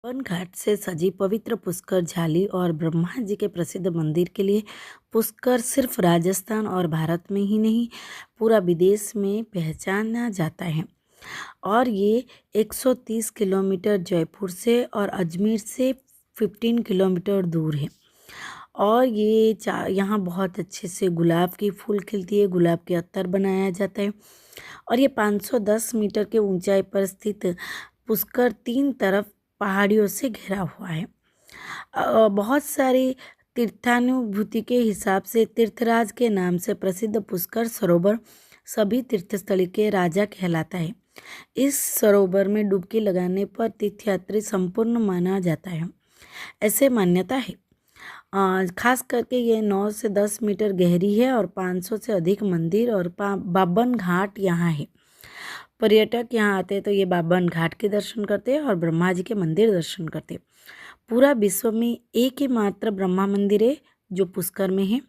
One घाट से सजी पवित्र पुष्कर झाली और ब्रह्मा जी के प्रसिद्ध मंदिर के लिए पुष्कर सिर्फ राजस्थान और भारत में ही नहीं, पूरा विदेश में पहचाना जाता है। और ये 130 किलोमीटर जयपुर से और अजमेर से 15 किलोमीटर दूर है। और ये यहाँ बहुत अच्छे से गुलाब की फूल खिलती है, गुलाब के अत्तर बनाया जाता है। और ये 510 मीटर के ऊंचाई पर स्थित पुष्कर तीन तरफ पहाड़ियों से घिरा हुआ है। बहुत सारी तीर्थानुभूति के हिसाब से तीर्थराज के नाम से प्रसिद्ध पुष्कर सरोवर सभी तीर्थस्थली के राजा कहलाता है। इस सरोवर में डुबकी लगाने पर तीर्थयात्री संपूर्ण माना जाता है, ऐसे मान्यता है। खास करके ये 9 से 10 मीटर गहरी है और 500 से अधिक मंदिर और बावन घाट यहाँ है। पर्यटक यहाँ आते हैं तो ये बावन घाट के दर्शन करते हैं और ब्रह्मा जी के मंदिर दर्शन करते हैं। पूरा विश्व में एक ही मात्र ब्रह्मा मंदिर है जो पुष्कर में है।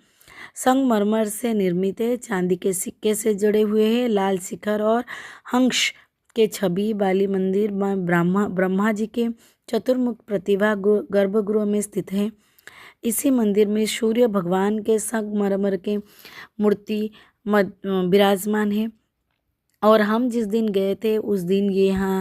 संगमरमर से निर्मित है, चांदी के सिक्के से जुड़े हुए हैं। लाल शिखर और हंस के छवि वाली मंदिर ब्रह्मा जी के चतुर्मुख प्रतिभा गर्भगृह में स्थित है। इसी मंदिर में सूर्य भगवान के संगमरमर के मूर्ति विराजमान है। और हम जिस दिन गए थे उस दिन ये यहाँ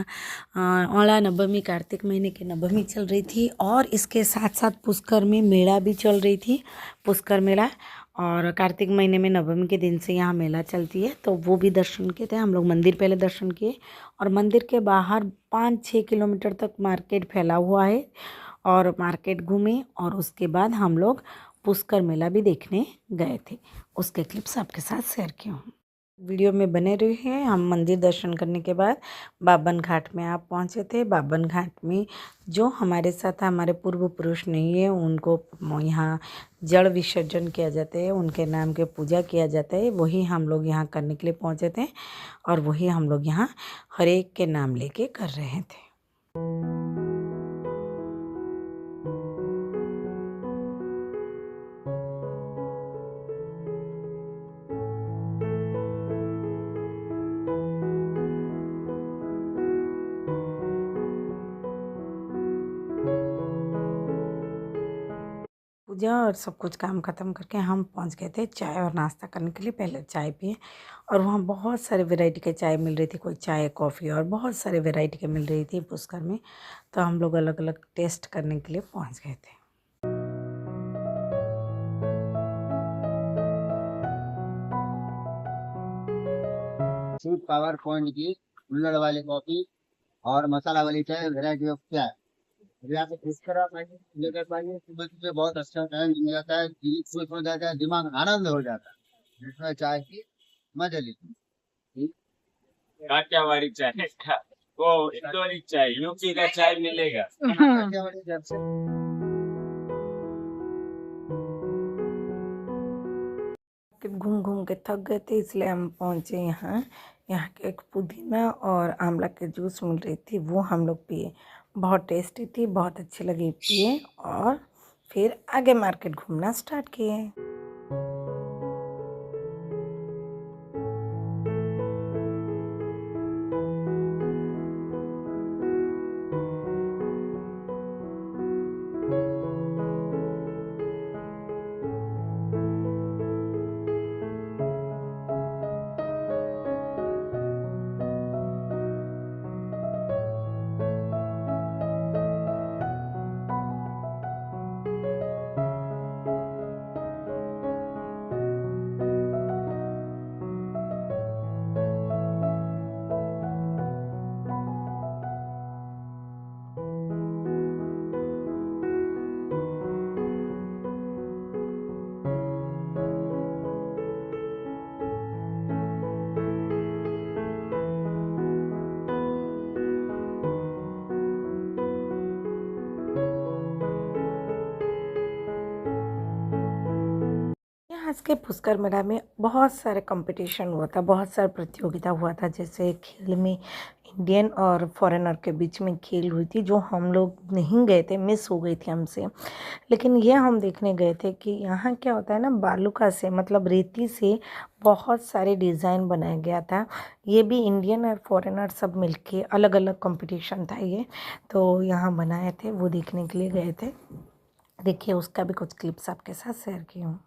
औला नवमी, कार्तिक महीने की नवमी चल रही थी और इसके साथ साथ पुष्कर में मेला भी चल रही थी, पुष्कर मेला। और कार्तिक महीने में नवमी के दिन से यहाँ मेला चलती है, तो वो भी दर्शन किए थे हम लोग। मंदिर पहले दर्शन किए और मंदिर के बाहर 5-6 किलोमीटर तक मार्केट फैला हुआ है और मार्केट घूमे और उसके बाद हम लोग पुष्कर मेला भी देखने गए थे। उसके क्लिप्स आपके साथ शेयर किया हूँ। वीडियो में बने रहे हैं। हम मंदिर दर्शन करने के बाद बावन घाट में आप पहुंचे थे। बावन घाट में जो हमारे साथ हमारे पूर्व पुरुष नहीं है उनको यहाँ जल विसर्जन किया जाता है, उनके नाम के पूजा किया जाता है। वही हम लोग यहाँ करने के लिए पहुंचे थे और वही हम लोग यहाँ हर एक के नाम लेके कर रहे थे। पूजा और सब कुछ काम ख़त्म करके हम पहुंच गए थे चाय और नाश्ता करने के लिए। पहले चाय पिए और वहाँ बहुत सारे वैरायटी के चाय मिल रही थी, कोई चाय कॉफ़ी और बहुत सारे वैरायटी के मिल रही थी पुष्कर में। तो हम लोग अलग अलग टेस्ट करने के लिए पहुंच गए थे। स्वीट पावर पॉइंट की कुल्हड़ वाली कॉफी और मसाला वाली चाय, वेराइटी ऑफ चाय। अभी आप पुष्कर आप लेकर पाइए। सुबह सुबह बहुत अच्छा टाइम मिल जाता है, दिल खुश हो जाता है, दिमाग आनंद हो जाता है। इसमें चाय की मजा लीजिए। काठियावाड़ी चाय वो इंदौरी चाय, यूपी का चाय मिलेगा। काठियावाड़ी जब से घूम घूम के थक गए थे इसलिए हम पहुँचे यहाँ। यहाँ के एक पुदीना और आंवला के जूस मिल रही थी, वो हम लोग पिए। बहुत टेस्टी थी, बहुत अच्छी लगी, पिए और फिर आगे मार्केट घूमना स्टार्ट किए। इतिहास के पुष्कर मेला में बहुत सारे कंपटीशन हुआ था, बहुत सारा प्रतियोगिता हुआ था। जैसे खेल में इंडियन और फॉरेनर के बीच में खेल हुई थी, जो हम लोग नहीं गए थे, मिस हो गई थी हमसे। लेकिन ये हम देखने गए थे कि यहाँ क्या होता है ना, बालूका से मतलब रेती से बहुत सारे डिज़ाइन बनाया गया था। ये भी इंडियन और फॉरेनर सब मिलके अलग अलग कंपटीशन था ये, तो यहाँ बनाए थे, वो देखने के लिए गए थे। देखिए उसका भी कुछ क्लिप्स आपके साथ शेयर की हूँ।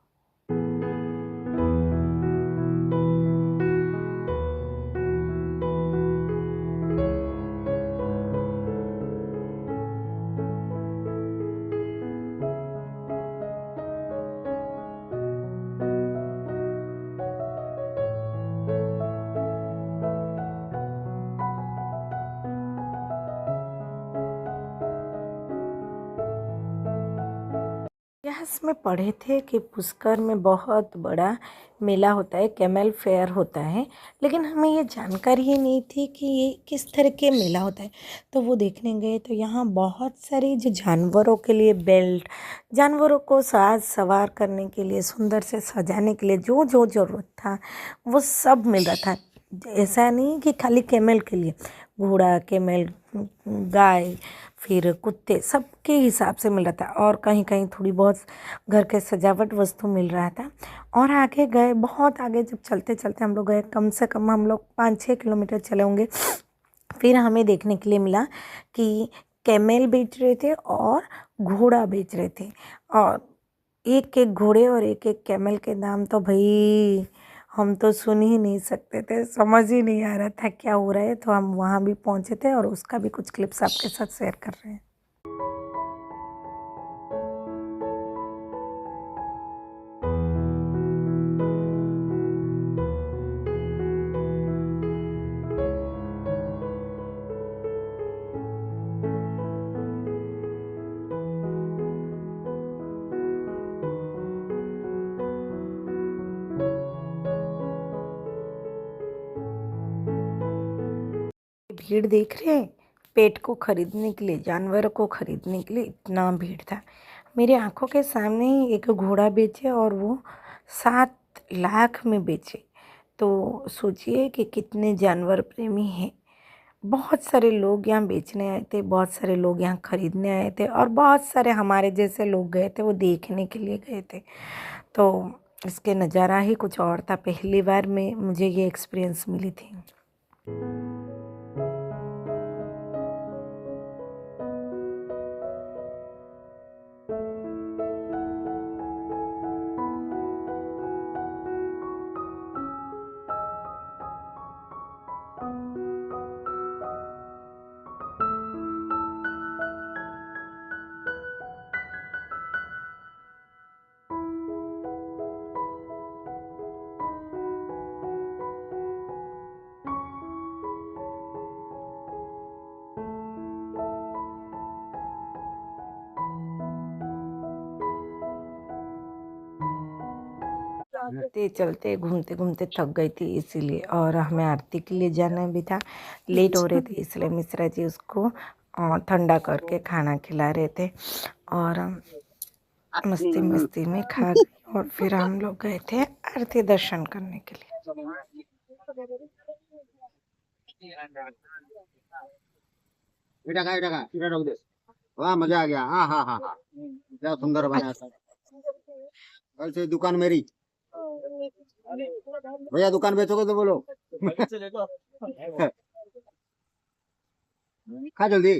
इतिहास में पढ़े थे कि पुष्कर में बहुत बड़ा मेला होता है, कैमल फेयर होता है, लेकिन हमें ये जानकारी ही नहीं थी कि ये किस तरह के मेला होता है। तो वो देखने गए तो यहाँ बहुत सारी जो जानवरों के लिए बेल्ट, जानवरों को साज सवार करने के लिए, सुंदर से सजाने के लिए जो जो ज़रूरत था वो सब मिल रहा था। ऐसा नहीं कि खाली कैमल के लिए, घोड़ा, कैमल, गाय, फिर कुत्ते, सबके हिसाब से मिल रहा था। और कहीं कहीं थोड़ी बहुत घर के सजावट वस्तु मिल रहा था। और आगे गए, बहुत आगे जब चलते चलते हम लोग गए, कम से कम हम लोग 5-6 किलोमीटर चले होंगे, फिर हमें देखने के लिए मिला कि कैमल बेच रहे थे और घोड़ा बेच रहे थे। और एक एक घोड़े और एक एक कैमल के दाम तो भाई हम तो सुन ही नहीं सकते थे, समझ ही नहीं आ रहा था क्या हो रहा है। तो हम वहाँ भी पहुँचे थे और उसका भी कुछ क्लिप्स आपके साथ शेयर कर रहे हैं। भीड़ देख रहे हैं, पेट को खरीदने के लिए, जानवरों को खरीदने के लिए इतना भीड़ था। मेरे आंखों के सामने ही एक घोड़ा बेचे और वो 7 लाख में बेचे। तो सोचिए कि कितने जानवर प्रेमी हैं। बहुत सारे लोग यहाँ बेचने आए थे, बहुत सारे लोग यहाँ खरीदने आए थे, और बहुत सारे हमारे जैसे लोग गए थे, वो देखने के लिए गए थे। तो इसके नज़ारा ही कुछ और था। पहली बार में मुझे ये एक्सपीरियंस मिली थी। चलते चलते घूमते घूमते थक गई थी इसीलिए, और हमें आरती के लिए जाना भी था, लेट हो रहे थे, इसलिए मिश्रा जी उसको ठंडा करके खाना खिला रहे थे। और मस्ती मस्ती में खा गई और फिर हम लोग गए थे आरती दर्शन करने के लिए। इधर रोक दे। वाह मजा आ गया। हाँ हाँ हाँ हाँ, क्या सुंदर बनाया था। कल से दुकान मेरी। भैया दुकान बेचोगे तो बोलो। खा जल्दी।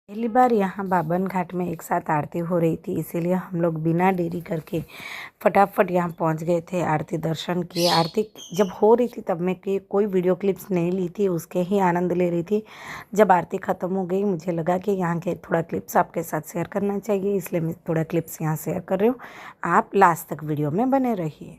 पहली बार यहाँ बाबन घाट में एक साथ आरती हो रही थी, इसीलिए हम लोग बिना देरी करके फटाफट यहाँ पहुँच गए थे, आरती दर्शन किए। आरती जब हो रही थी तब मैं कोई वीडियो क्लिप्स नहीं ली थी, उसके ही आनंद ले रही थी। जब आरती ख़त्म हो गई, मुझे लगा कि यहाँ के थोड़ा क्लिप्स आपके साथ शेयर करना चाहिए, इसलिए मैं थोड़ा क्लिप्स यहाँ शेयर कर रही हूँ। आप लास्ट तक वीडियो में बने रहिए।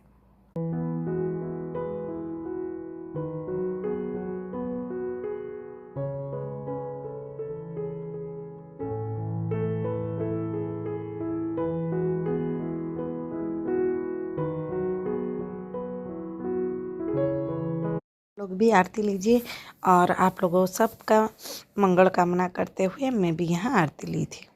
लोग भी आरती लीजिए, और आप लोगों सबका मंगल कामना करते हुए मैं भी यहाँ आरती ली थी।